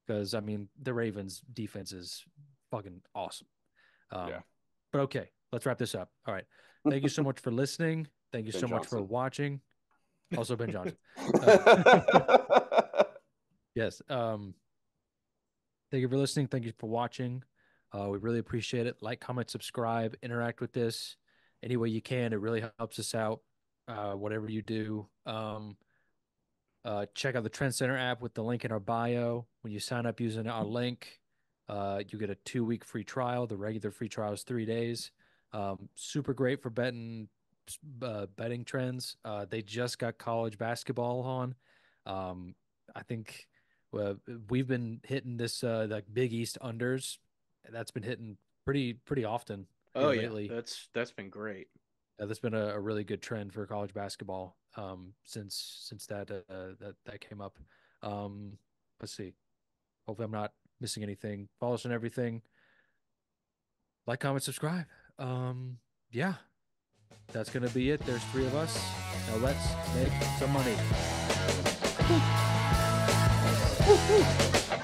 because I mean the Ravens defense is fucking awesome. Yeah. But okay, let's wrap this up. All right. Thank you so much for listening. Thank you Ben so much for Johnson. watching. Also Ben Johnson. Uh, yes. Thank you for listening. Thank you for watching. We really appreciate it. Like, comment, subscribe, interact with this any way you can. It really helps us out. Whatever you do. Check out the Trend Center app with the link in our bio. When you sign up using our link, you get a 2-week free trial. The regular free trial is 3 days. Super great for betting trends. They just got college basketball on. I think we've been hitting this like Big East unders. That's been hitting pretty often oh here yeah, lately. that's been great. That's been a really good trend for college basketball since that came up. Let's see. Hopefully, I'm not missing anything. Follow us on everything. Like, comment, subscribe. Yeah, that's gonna be it. There's 3 of us. Now let's make some money. Woo, woo.